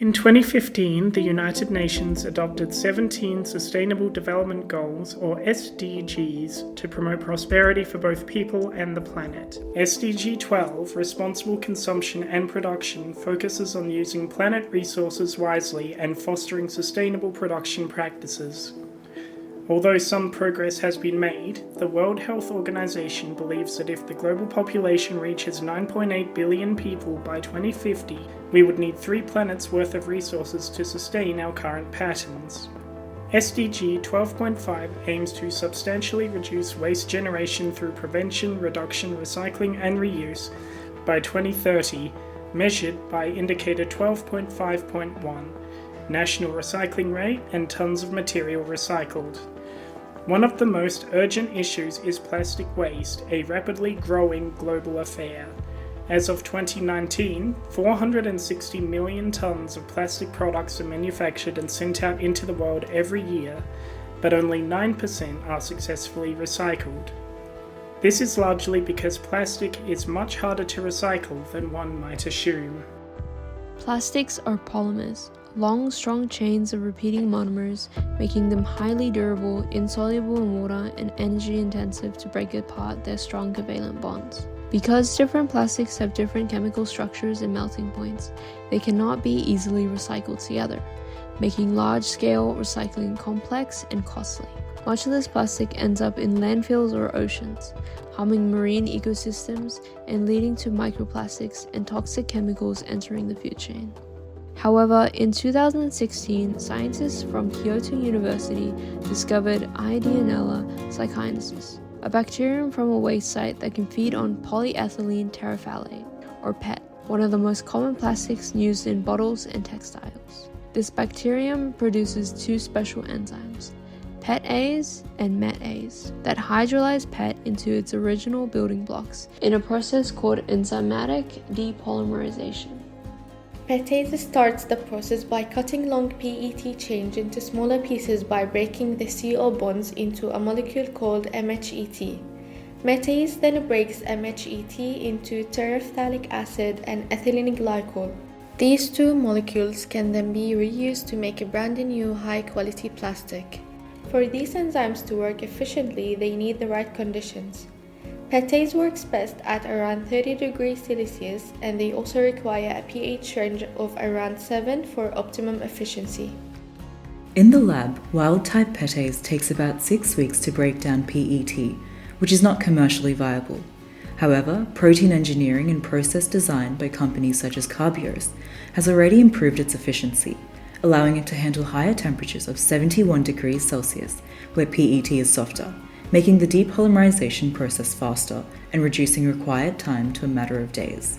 In 2015, the United Nations adopted 17 Sustainable Development Goals, or SDGs, to promote prosperity for both people and the planet. SDG 12, Responsible Consumption and Production, focuses on using planet resources wisely and fostering sustainable production practices. Although some progress has been made, the World Health Organization believes that if the global population reaches 9.8 billion people by 2050, we would need 3 planets' worth of resources to sustain our current patterns. SDG 12.5 aims to substantially reduce waste generation through prevention, reduction, recycling, and reuse by 2030, measured by Indicator 12.5.1, National Recycling Rate and tons of material recycled. One of the most urgent issues is plastic waste, a rapidly growing global affair. As of 2019, 460 million tons of plastic products are manufactured and sent out into the world every year, but only 9% are successfully recycled. This is largely because plastic is much harder to recycle than one might assume. Plastics are polymers, long, strong chains of repeating monomers, making them highly durable, insoluble in water, and energy-intensive to break apart their strong covalent bonds. Because different plastics have different chemical structures and melting points, they cannot be easily recycled together, making large-scale recycling complex and costly. Much of this plastic ends up in landfills or oceans, harming marine ecosystems and leading to microplastics and toxic chemicals entering the food chain. However, in 2016, scientists from Kyoto University discovered Ideonella sicyensis, a bacterium from a waste site that can feed on polyethylene terephthalate, or PET, one of the most common plastics used in bottles and textiles. This bacterium produces 2 special enzymes, PETase and METase, that hydrolyze PET into its original building blocks in a process called enzymatic depolymerization. PETase starts the process by cutting long PET chains into smaller pieces by breaking the CO bonds into a molecule called MHET. METase then breaks MHET into terephthalic acid and ethylene glycol. These 2 molecules can then be reused to make a brand new high-quality plastic. For these enzymes to work efficiently, they need the right conditions. PETase works best at around 30 degrees Celsius, and they also require a pH range of around 7 for optimum efficiency. In the lab, wild-type PETase takes about 6 weeks to break down PET, which is not commercially viable. However, protein engineering and process design by companies such as Carbios has already improved its efficiency, allowing it to handle higher temperatures of 71 degrees Celsius, where PET is softer, making the depolymerization process faster and reducing required time to a matter of days.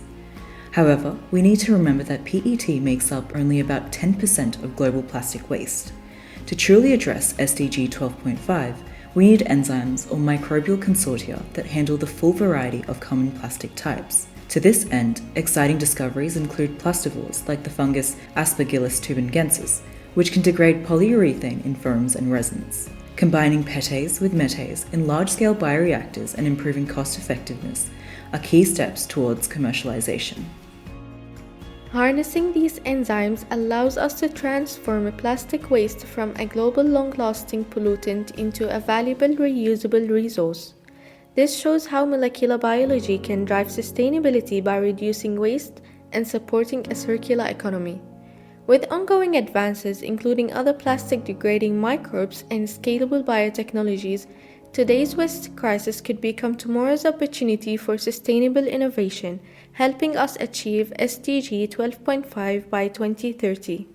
However, we need to remember that PET makes up only about 10% of global plastic waste. To truly address SDG 12.5, we need enzymes or microbial consortia that handle the full variety of common plastic types. To this end, exciting discoveries include plastivores like the fungus Aspergillus tubangensis, which can degrade polyurethane in foams and resins. Combining PETase with METase in large-scale bioreactors and improving cost-effectiveness are key steps towards commercialization. Harnessing these enzymes allows us to transform plastic waste from a global long-lasting pollutant into a valuable reusable resource. This shows how molecular biology can drive sustainability by reducing waste and supporting a circular economy. With ongoing advances, including other plastic-degrading microbes and scalable biotechnologies, today's waste crisis could become tomorrow's opportunity for sustainable innovation, helping us achieve SDG 12.5 by 2030.